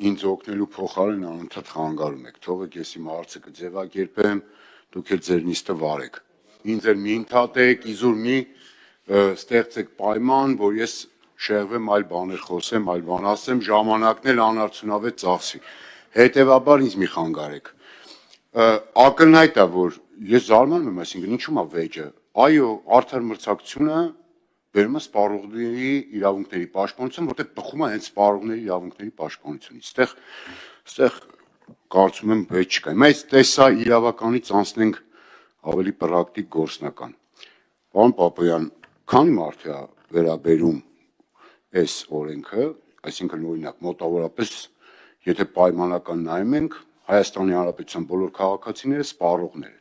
ինձ օգնելու փոխարեն անընդհատ խանգարում եք, թողեք ես իմ հարցը կձևակերպեմ, դուք էլ ձեր նիստը վարեք։ Ինձ էլ մի ընդհատեք, իզուր մի ստեղծեք պայման, որ ես շեղվեմ այլ բաներ խոսեմ, այլ բան ասեմ, ժամանակն էլ անարդյունավետ ծախսի։ Հետևաբար ինձ մի խանգարեք։ Ակնհայտ է, որ ես զարմանում եմ, այսինքն ինչու՞մ է վեճը։ Այո, արդար մրցակցությունը բերում է սպառողների իրավունքների պաշտպանություն, որտեղ բխում է հենց սպառողների իրավունքների պաշտպանությունից։ Այստեղ կարծում եմ վեճ չկա։ Հիմա այս տեսա իրավականից անցնենք ավելի պրակտիկ գործնական։ Պարոն Պապոյան, քանի մարդ է վերաբերում այս օրենքը, այսինքն օրինակ մոտավորապես, եթե պայմանական նայում ենք, Հայաստանի Հանրապետության բոլոր քաղաքացիները սպառողներ են։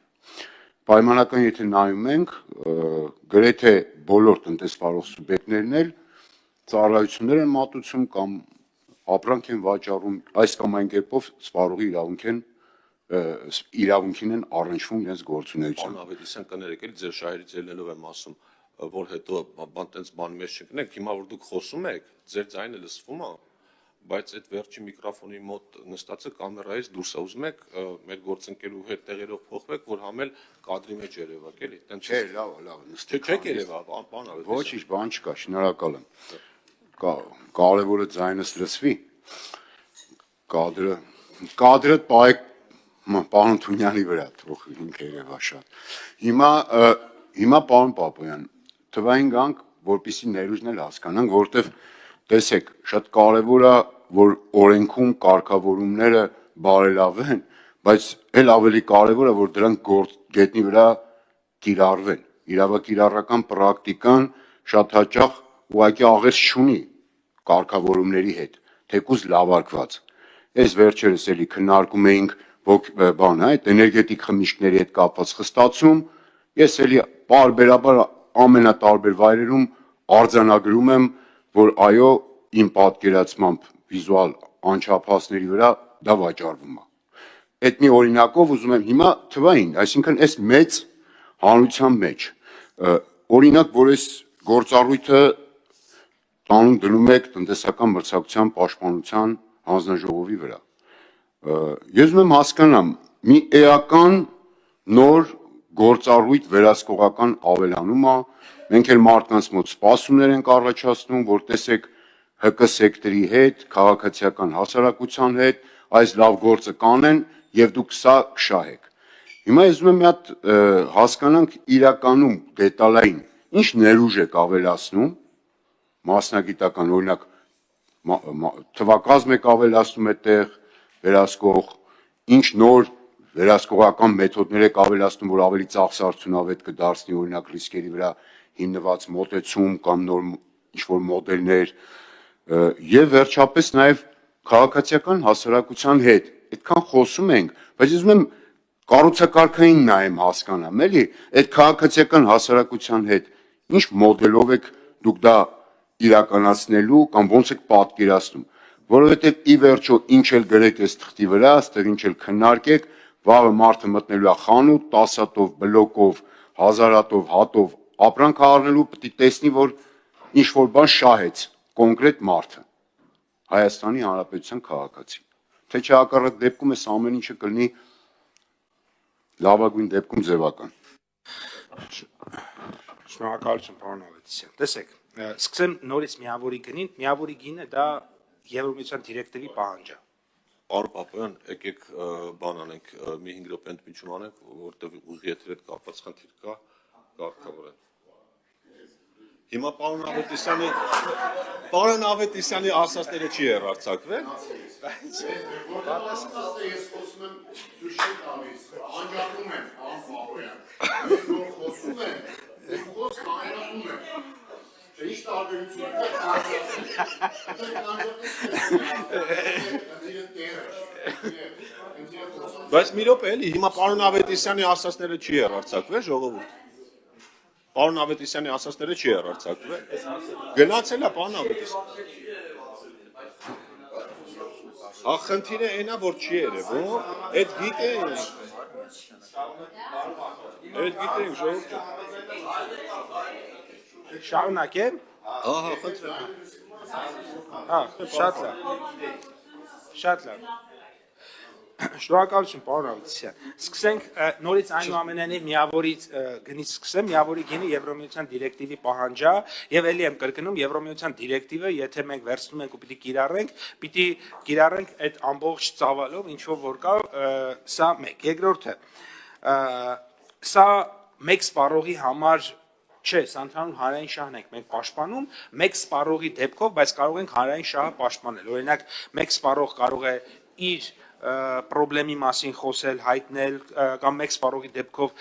Պայմանական եթե նայում ենք, գրեթե բոլոր տնտեսվարող սուբյեկտներն էլ ծառայություններ են մատուցում կամ ապրանք են վաճառում, այս կամ այն կերպով սպառողի իրավունքին են առնչվում իրենց գործունեությամբ։ Պարոն Ավետիսյան, կներեք էլի ձեր շահերից ելնելով եմ ասում, որ հետո տենց բան մեզ չընկնենք, հիմա որ դուք խոսում եք, ձեր ձայնը լսվում է, բայց այդ վերջի միկրոֆոնի մոտ նստածը կամերայից դուրս է, ուզում եք մեր գործընկերու հետ տեղերով փոխվեք, որ համել կադրի մեջ երևաք, էլի, տենց Չէ, լավ, նստեք։ Չեք երևա, պարոն Ավետիսյան։ Ոչինչ, բան չկա, շնորհակալ եմ։ Կարևորը ձայնս լսվի։ Կադրը պահեք պարոն Թունյանի վրա, թող ինքը երևա շատ։ Հիմա պարոն Պապոյան, թվային գանք, որպեսզի ներուժն էլ հասկանանք, որովհետև տեսեք, շատ կարևոր է, որ օրենքում կարգավորումները բարելավեն, բայց էլ ավելի կարևոր է, որ դրանք գետնի վրա կիրառվեն։ Իրավակիրառական պրակտիկան շատ հաճախ ուղղակի աղերս չունի կարգավորումների հետ, թեկուզ լավարկված։ Այս վերջերս էլի քննարկում էինք այդ էներգետիկ խմիչքների հետ կապված խստացում, ես էլի պարբերաբար ամենատարբեր վայրերում արձանագրում եմ, որ այո, իմ պատկերացմամբ վիզուալ անչափահասների վրա դա վաճառվում է։ Այդ մի օրինակով ուզում եմ հիմա թվային, այսինքն այս մեծ հանրության մեջ, օրինակ, որ այս գործառույթը տանում դնում եք տնտեսական մրցակցության պաշտպանության հանձնաժողովի վրա։ Ես ուզում եմ հասկանամ, մի էական նոր գործառույթ վերահսկողական ավելանում է, մենք էլ մարդկանց մոտ սպասումներ ենք առաջացնում, որ տեսեք ՀԿ սեկտորի հետ, քաղաքացիական հասարակության հետ, այս լավ գործը կանեն եւ դուք սա կշահեք։ Հիմա ես ուզում եմ մի հատ հասկանանք իրականում դետալային, ինչ ներուժ եք ավելացնում, մասնագիտական, օրինակ թվակազմ եք ավելացնում այդտեղ վերահսկող, ինչ նոր վերահսկողական մեթոդներ եք ավելացնում, որ ավելի ծախսարդյունավետ կդարձնի, օրինակ ռիսկերի վրա հիմնված մոտեցում կամ նոր ինչ-որ մոդելներ, եւ վերջապես նաեւ քաղաքացիական հասարակության հետ այդքան խոսում ենք, բայց ես ուզում եմ կառուցակարգային նայեմ հասկանամ, էլի, այդ քաղաքացիական հասարակության հետ ինչ մոդելով եք դուք դա իրականացնելու կամ ոնց եք պատկերացնում, որովհետև ի վերջո ինչ էլ գրեք այս թղթի վրա, այստեղ ինչ էլ քննարկեք, վաղը մարդը մտնելու է խանութ, 10 հատով, բլոկով, 1000 հատով, հատով ապրանք առնելու, պետք է տեսնի, որ ինչ որ բան շահեց կոնկրետ մարդը, Հայաստանի Հանրապետության քաղաքացի, թե չէ հակառակ դեպքում այս ամեն ինչը կլինի լավագույն դեպքում ձևական։ Շնորհակալություն, պարոն Ավետիսյան։ Տեսեք, սկսեմ նորից միավորի գնին, միավորի գինը դա Եվրոմիության դիրեկտորի պահանջ է։ Պարոն Պապոյան, եկեք բան անենք, մի 5 րոպե ընդմիջում անենք, որտեղ ուղի հետ կապված խնդիր կա, կարգավորեն։ Հիմա պարոն Ավետիսյանի ասածները չի հեռարձակվել։ Ես խոսում եմ Սուրշեն տալիս, անջատում եմ, Պապոյան, ես որ խոսում եմ, ես խոսք անջատում եմ, չէ ինչ տարբերություն Բայց մի րոպե էլի, հիմա պարոն Ավետիսյանի ասածները չի հեռարձակվել, ժողովուրդ։ Պարոն Ավետիսյանի ասածները չի հեռարձակվել։ Գնացել է պարոն Ավետիսյան։ Խնդիրը այնա, որ չի երևում, այդ գիտենք, ժողովուրդ։ Շարունակեմ։ Ահա, խնդրեմ։ Շատ լավ։ Շատ լավ։ Շնորհակալություն, պարոն Ավետիսյան։ Սկսենք նորից այնուամենայնիվ միավորից գնից սկսեմ, միավորի գինը Եվրոմիության դիրեկտիվի պահանջա եւ ելի եմ կրկնում Եվրոմիության դիրեկտիվը, եթե մենք վերցնում ենք ու պիտի կիրառենք այդ ամբողջ ծավալով, ինչով որ կա, սա մեկ։ Երկրորդը, սա մեկ սպառողի համար չէ, սա ընդհանուր հանրային շահն ենք մենք պաշտպանում, մեկ սպառողի դեպքով, բայց կարող ենք հանրային շահը պաշտպանել։ Օրինակ, մեկ սպառող կարող է իր պրոբլեմի մասին խոսել, հայտնել կամ մեկ սպառողի դեպքով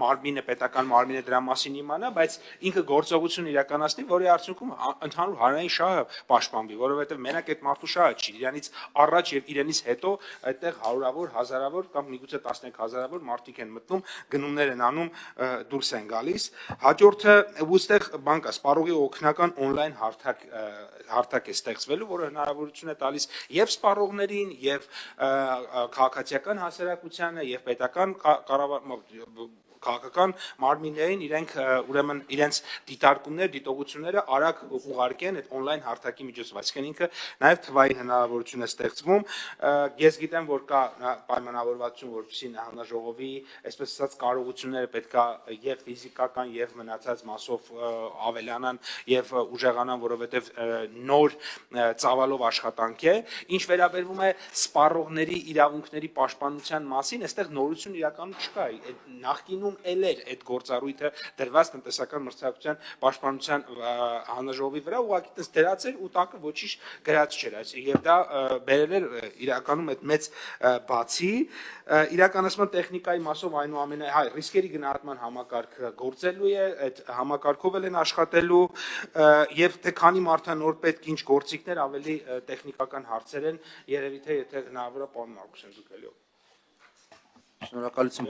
մարմինը, պետական մարմինը դրա մասին իմանա, բայց ինքը գործողություն իրականացնի, որի արդյունքում ընդհանուր հանրային շահը պաշտպանվի, որովհետև մենակ այդ մարդու շահը չի, իրանից առաջ եւ իրենից հետո այդտեղ հարյուրավոր, հազարավոր կամ միգուցե 10000-ավոր մարդիկ են մտնում, գնումներ են անում, դուրս են գալիս։ Հաջորդը ուստեղ բան կա, սպառողի օգնական on-line հարթակ է ստեղծվելու, որը հնարավորություն է տալիս եւ սպառողներին, եւ քաղաքացիական հասարակությանը եւ պետական քաղաքական մարմիններին իրենք ուրեմն իրենց դիտարկումներ, դիտողությունները արագ ուղարկեն այդ on-line հարթակի միջոցով, այսինքն ինքը նաև թվային հնարավորություն է ստեղծվում։ Ես գիտեմ, որ կա պայմանավորվածություն, որպեսզի հանրաժողովի, այսպես ասած, կարողությունները պետքա եւ ֆիզիկական եւ մնացած մասով ավելանան եւ ուժեղանան, որովհետեւ նոր ծավալով աշխատանք է։ Ինչ վերաբերվում է սպառողների իրավունքների պաշտպանության մասին, այստեղ նորություն իրականում չկա։ Նախկինում էլ էր այդ գործառույթը դրված տնտեսական մրցակցության պաշտպանության հանրաժողովի վրա, ուղղակի տես դրած էր ու տակը ոչինչ գրած չէր, եւ դա բերել էր իրականում այդ մեծ բացի իրականացման տեխնիկայի մասով այնուամենայնիվ ռիսկերի գնահատման համակարգը գործելու է, այդ համակարգով են աշխատելու եւ թե քանի մարդանոր պետք ինչ գործիքներ ավելի տեխնիկական հարցեր են, երևի թե եթե հնարավոր է պարոն Մարկոսյան դուք էլի։ Շնորհակալություն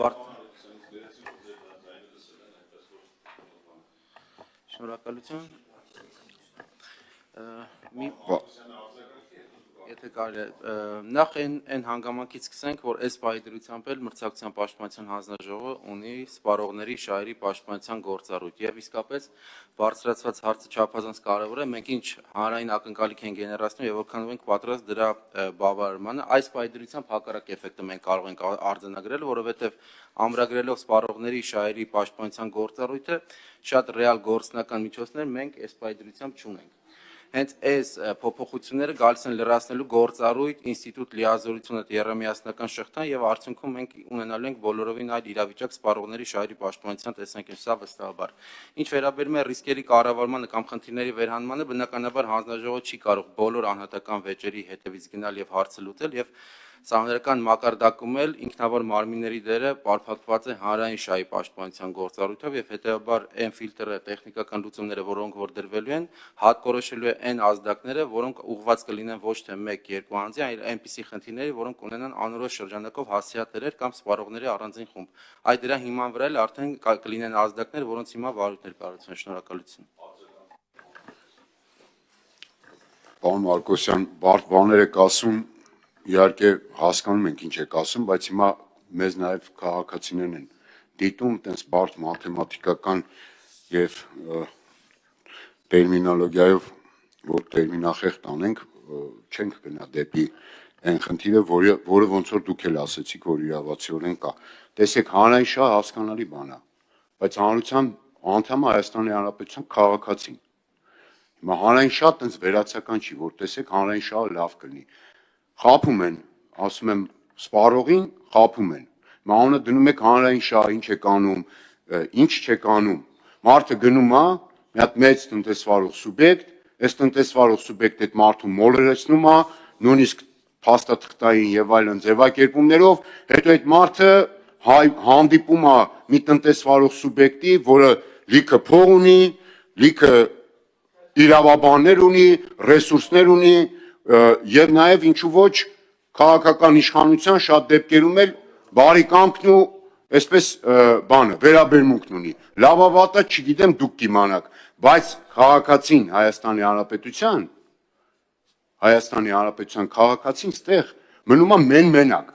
Շնորհակալություն։ Եթե կարելի է նախ այն հանգամանքից սկսենք, որ այս պահի դրությամբ էլ մրցակցության պաշտպանության հանձնաժողովը ունի սպառողների շահերի պաշտպանության գործառույթ եւ իսկապես բարձրացված հարցը չափազանց կարեւոր է, մենք ինչ հանրային ակնկալիք են գեներացնում եւ որքանով ենք պատրաստ դրա բավարարմանը, այս պահի դրությամբ հակառակ էֆեկտը մենք կարող ենք արձանագրել, որովհետեւ ամրագրելով սպառողների շահերի պաշտպանության գործառույթը շատ ռեալ գործնական միջոցներ մենք այս պահի դրությամբ չունենք։ Հենց այս փոփոխությունները գալիս են լրացնելու գործառույթ, ինստիտուտ լիազորությունը երամիասնական շղթան եւ արդյունքում մենք ունենալու ենք բոլորովին այլ իրավիճակ սպառողների շահերի պաշտպանության տեսանկյունից, սա վստահաբար։ Ինչ վերաբերում է ռիսկերի կառավարմանը կամ խնդիրների վերհանմանը, բնականաբար հանձնաժողովը չի կարող բոլոր անհատական վեճերի հետևից գնալ եւ հարցը լուծել եւ Սահմանադրական մակարդակում էլ ինքնավոր մարմինների դերը պարփակված է հանրային շահի պաշտպանության գործառույթով եւ հետեւաբար այն ֆիլտրը տեխնիկական լուծումները, որոնք որ դրվելու են, հատկորոշելու է այն ազդակները, որոնք ուղղված կլինեն ոչ թե 1-2 անձի, այլ այնպիսի խնդիրների, որոնք ունենան անորոշ շրջանակով հասցեատերեր կամ սպառողների առանձին խումբ։ Այդ դրա հիման վրա էլ արդեն կլինեն ազդակներ, որոնց հիմա վարույթներ կառուցեն։ Շնորհակալություն։ Պարոն Մարկոսյան, բարդ բաներ եք ասում, իհարկե հասկանում ենք ինչ եք ասում, բայց հիմա մեզ նաև քաղաքացիներն են դիտում, տենց բարդ մաթեմատիկական եւ տերմինոլոգիայով, որ տերմինախեղտ անենք, չենք գնա դեպի այն խնդիրը, որը ոնց որ դուք էլ ասեցիք, որ իրավացիորեն կա։ Տեսեք, հանրային շահ հասկանալի բան է, բայց հանրության անդամը Հայաստանի Հանրապետության քաղաքացին։ Հիմա հանրային շահ տենց վերացական չի, որ տեսեք հանրային շահը լավ կլինի։ Խափում են, ասում եմ, սպառողին խափում են։ Մանունը դնում եք հանրային շահ, ինչ եք անում, ինչ չեք անում։ Մարդը գնում է, մի հատ մեծ տնտեսվարող սուբյեկտ, այս տնտեսվարող սուբյեկտը այդ մարդու մոլորեցնում է, նույնիսկ փաստաթղթային եւ այլն ձևակերպումներով, հետո այդ մարդը հանդիպում է մի տնտեսվարող սուբյեկտի, որը լիքը փող ունի, լիքը իրավաբաններ ունի, ռեսուրսներ ունի եւ նաեւ ինչու ոչ քաղաքական իշխանության շատ դեպքերում էլ բարի կամքն ու այսպես բանը վերաբերմունքն ունի։ Լավավատը չգիտեմ դուք կիմանաք, բայց քաղաքացին Հայաստանի Հանրապետության քաղաքացին ստեղ մնում է մենակ։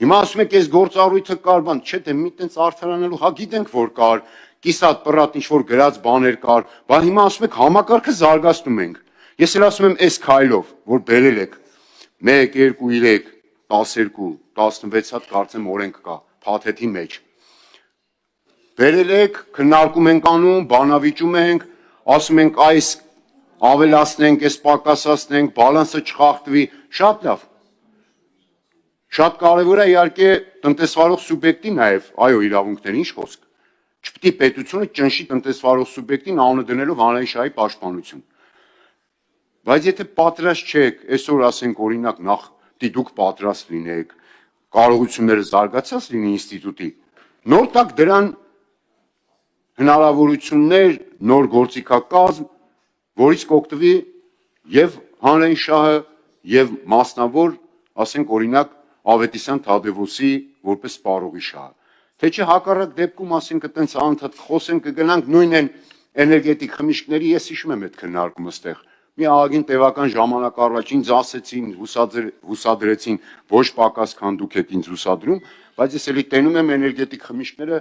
Հիմա ասում եք, այս գործառույթը կար, բան, չէ՞ թե մի տենց արդարանալու, հա գիտենք որ կար, կիսատ պրատ ինչ որ գրած բաներ կար, բայց հիմա ասում եք համակարգը զարգացնում ենք։ Ես էլ ասում եմ այս քայլով, որ բերել եք, 1, 2, 3, 12, 16 հատ կարծեմ օրենք կա փաթեթի մեջ։ Վերել եք, քննարկում ենք անում, բանավիճում ենք, ասում ենք այս ավելացնենք, այս պակասացնենք, բալանսը չխախտվի, շատ լավ։ Շատ կարևոր է իհարկե տնտեսվարող սուբյեկտի նաև, այո, իրավունքների ինչ խոսք։ Չպետք է պետությունը ճնշի տնտեսվարող սուբյեկտին անունը դնելով հանրային շահի պաշտպանություն։ Բայց եթե պատրաստ չեք, այսօր ասենք օրինակ նախ դուք պատրաստ լինեք, կարողությունները զարգացած լինի ինստիտուտի, նոր տակ դրան հնարավորություններ, նոր գործիքակազմ, որից կօգտվի եւ հանրային շահը եւ մասնավոր, ասենք օրինակ Ավետիսյան Թադևոսի որպես սպառողի շահը։ Թե չէ հակառակ դեպքում ասենք այտենց անընդհատ խոսենք կգնանք նույն են էներգետիկ խմիչքների, ես հիշում եմ այդ քննարկումը ստեղ։ Մի ահագին տևական ժամանակ առաջ ինձ ասեցին, հուսադրեցին, ոչ պակաս քան դուք եք ինձ հուսադրում, բայց ես էլի տենում եմ էներգետիկ խմիչքները